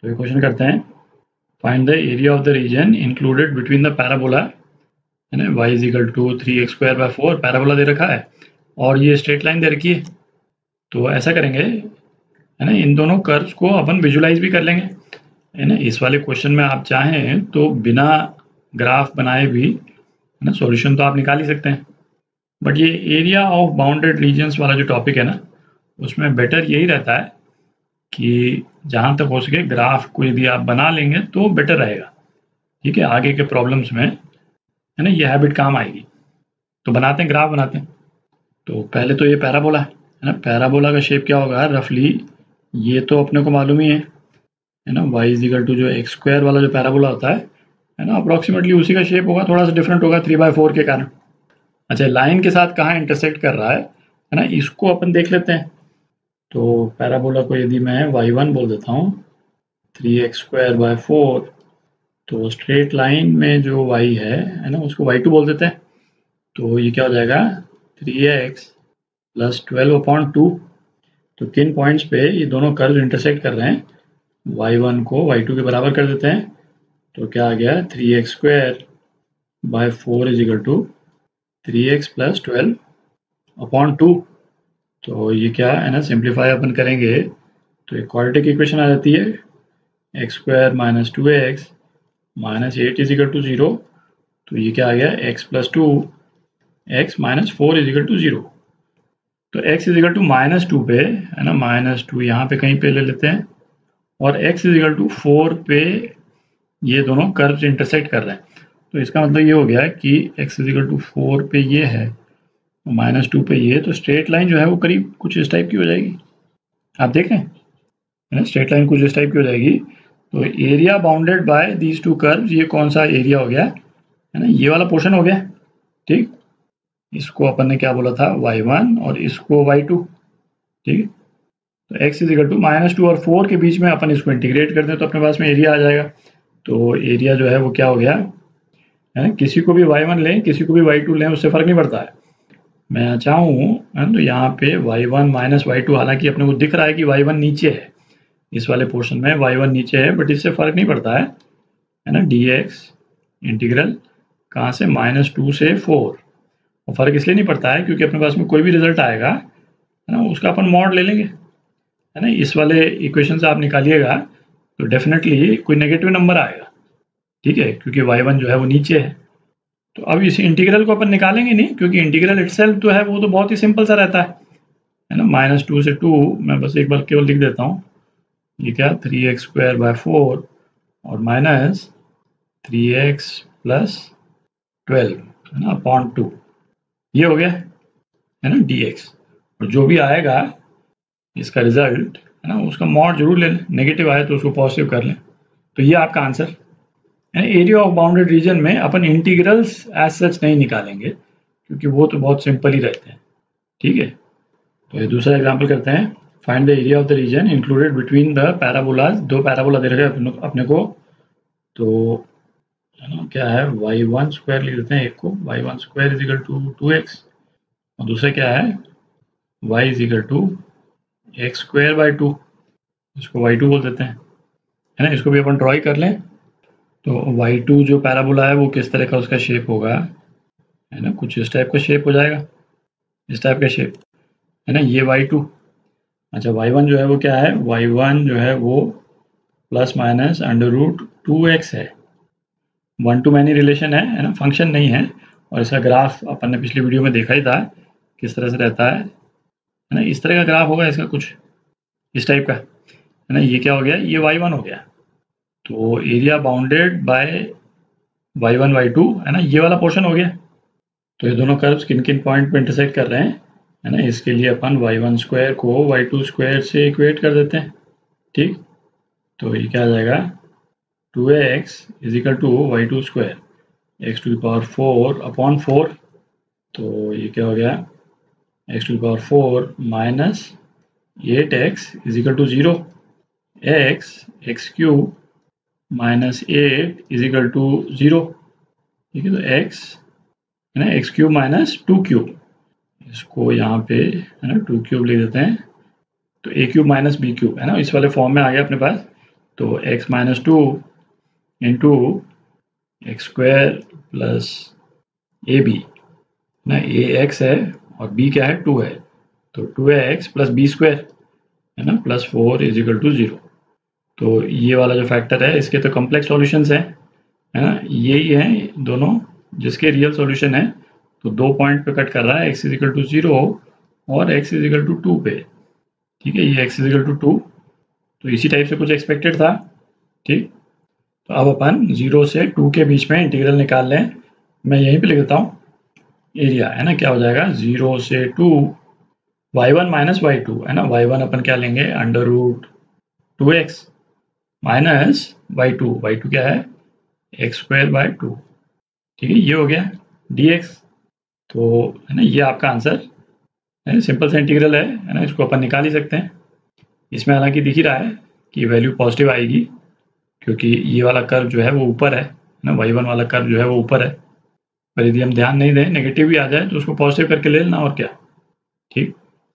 तो ये क्वेश्चन करते हैं, find the area of the region included between the parabola, है ना, y is equal to 3x² parabola दे रखा है और ये स्ट्रेट लाइन दे रखी है। तो ऐसा करेंगे, है ना, इन दोनों कर्व्स को अपन विजुलाइज भी कर लेंगे, है ना। इस वाले क्वेश्चन में आप चाहें तो बिना ग्राफ बनाए भी, है ना, सॉल्यूशन तो आप निकाल ही सकते हैं। बट ये एरिया ऑफ बाउंडेड रीजन्स वाला जो टॉपिक है ना, उसमें बेटर यही रहता है कि जहाँ तक हो सके ग्राफ को यदि आप बना लेंगे तो बेटर रहेगा। ठीक है, आगे के प्रॉब्लम्स में, है ना, ये हैबिट काम आएगी। तो बनाते हैं, ग्राफ बनाते हैं। तो पहले तो ये पैराबोला है ना, पैराबोला का शेप क्या होगा रफली, ये तो अपने को मालूम ही है ना, y इज इक्वल टू जो x² वाला जो पैराबोला होता है ना, अप्रॉक्सीमेटली उसी का शेप होगा, थोड़ा सा डिफरेंट होगा 3/4 के कारण। अच्छा, लाइन के साथ कहाँ इंटरसेक्ट कर रहा है ना, इसको अपन देख लेते हैं। तो पैराबोला को यदि मैं y1 बोल देता हूँ 3x²/4, तो स्ट्रेट लाइन में जो y है ना, उसको y2 बोल देते हैं। तो ये क्या हो जाएगा 3x + 12/2। तो किन पॉइंट्स पे ये दोनों कर्व इंटरसेक्ट कर रहे हैं, y1 को y2 के बराबर कर देते हैं। तो क्या आ गया 3x²/4 is equal to 3x + 12/2। तो ये क्या है ना, सिंप्लीफाई अपन करेंगे तो एक क्वाड्रेटिक इक्वेशन आ जाती है, x² - 2x - 8 is equal to 0। तो ये क्या आ गया x + 2 x - 4 is equal to 0। तो x इज इक्वल टू -2 पे, है ना, -2 यहाँ पे कहीं पे ले लेते हैं, और x इज इक्वल टू 4 पे ये दोनों कर्व्स इंटरसेक्ट कर रहे हैं। तो इसका मतलब ये हो गया कि x इज इक्वल टू 4 पे ये है, -2 पे ये, तो स्ट्रेट लाइन जो है वो करीब कुछ इस टाइप की हो जाएगी। आप देखें, है ना, स्ट्रेट लाइन कुछ इस टाइप की हो जाएगी। तो area bounded by these two curves, ये कौन सा एरिया हो गया, है ना, ये वाला पोर्शन हो गया। ठीक, इसको अपन ने क्या बोला था y1 और इसको y2। ठीक है, तो x इज इक्वल टू -2 और 4 के बीच में अपन इसको इंटीग्रेट कर दें तो अपने पास में एरिया आ जाएगा। तो एरिया जो है वो क्या हो गया, है ना, किसी को भी y1 लें किसी को भी y2 लें, उससे फ़र्क नहीं पड़ता है। मैं चाहूँ तो यहाँ पे y1 - y2, हालांकि अपने को दिख रहा है कि y1 नीचे है, इस वाले पोर्शन में y1 नीचे है, बट इससे फ़र्क नहीं पड़ता है ना। dx इंटीग्रल कहाँ से, -2 से 4, और फ़र्क इसलिए नहीं पड़ता है क्योंकि अपने पास में कोई भी रिजल्ट आएगा, है ना, उसका अपन मॉड ले लेंगे, है ना। इस वाले इक्वेशन से आप निकालिएगा तो डेफिनेटली कोई नेगेटिव नंबर आएगा। ठीक है, क्योंकि y1 जो है वो नीचे है। तो अब इस इंटीग्रल को अपन निकालेंगे नहीं, क्योंकि इंटीग्रल इटसेल्फ जो है वो तो बहुत ही सिंपल सा रहता है ना। -2 से 2 मैं बस एक बार केवल लिख देता हूँ, ये क्या 3x²/4 और -3x + 12, है ना, अपॉन 2, ये हो गया, है ना, dx। और जो भी आएगा इसका रिजल्ट, है ना, उसका मॉड जरूर ले लें, नेगेटिव आए तो उसको पॉजिटिव कर लें। तो ये आपका आंसर है। एरिया ऑफ बाउंडेड रीजन में अपन इंटीग्रल्स एज सच नहीं निकालेंगे क्योंकि वो तो बहुत सिंपल ही रहते हैं। ठीक है, तो ये दूसरा एग्जांपल करते हैं, find the area of the region included between the parabolas. दो पैराबोला दे रखे हैं अपने को। तो है ना, क्या है y1² लिख देते हैं, एक को y1² is equal to 2x, और दूसरा क्या है y is equal to x²/2, इसको y2 बोल देते हैं, है ना। इसको भी अपन ड्रॉ ही कर लें। तो y2 जो पैराबोला है वो किस तरह का उसका शेप होगा, है ना, कुछ इस टाइप का शेप हो जाएगा, इस टाइप का शेप, है ना, ये y2। अच्छा, y1 जो है वो क्या है, y1 जो है वो ±√2x है, 1 to many रिलेशन है ना, फंक्शन नहीं है। और इसका ग्राफ अपन ने पिछली वीडियो में देखा ही था किस तरह से रहता है ना, इस तरह का ग्राफ होगा इसका, कुछ इस टाइप का, है ना। ये क्या हो गया, ये y1 हो गया। तो area bounded by y1 y2, है ना, ये वाला पोर्शन हो गया। तो ये दोनों कर्व्स किन किन पॉइंट पे इंटरसेक्ट कर रहे हैं, है ना, इसके लिए अपन y1² को y2² से इक्वेट कर देते हैं। ठीक, तो ये क्या आ जाएगा 2x is equal to y2², x⁴/4। तो ये क्या हो गया x⁴ minus 8x is equal to 0, x³ - 8 is equal to 0। ठीक है, तो x, है ना, x³ - 2³ इसको यहाँ पे, है ना, 2³ लिख देते हैं। तो a³ - b³, है ना, इस वाले फॉर्म में आ गया अपने पास। तो x minus two into x square plus a b ना, ए एक्स है और बी क्या है, 2 है, तो 2x प्लस बी स्क्वायर है ना प्लस 4 इज इक्वल टू 0। तो ये वाला जो फैक्टर है इसके तो कॉम्प्लेक्स सॉल्यूशंस हैं, है ना, यही हैं दोनों जिसके रियल सॉल्यूशन है। तो 2 पॉइंट पे कट कर रहा है, x इज इक्वल टू 0 और x इज इक्वल टू 2 पे। ठीक है, ये x इज इक्वल टू 2, तो इसी टाइप से कुछ एक्सपेक्टेड था। ठीक, तो अब अपन 0 से 2 के बीच में इंटीग्रल निकाल लें। मैं यहीं पे लिख देता हूँ एरिया, है ना, क्या हो जाएगा 0 से 2 y1 माइनस y2, है ना, y1 अपन क्या लेंगे under root 2x minus y2 क्या है एक्स स्क्वायर बाय 2। ठीक है, ये हो गया dx। तो है ना, ये आपका आंसर है, सिंपल सा इंटीग्रल है ना, इसको अपन निकाल ही सकते हैं। इसमें हालांकि दिख ही रहा है कि वैल्यू पॉजिटिव आएगी, क्योंकि ये वाला कर्व जो है वो ऊपर है ना, y1 वाला कर्व जो है वो ऊपर है। पर यदि हम ध्यान नहीं दें, नेगेटिव भी आ जाए तो उसको पॉजिटिव करके ले लेना, और क्या। ठीक।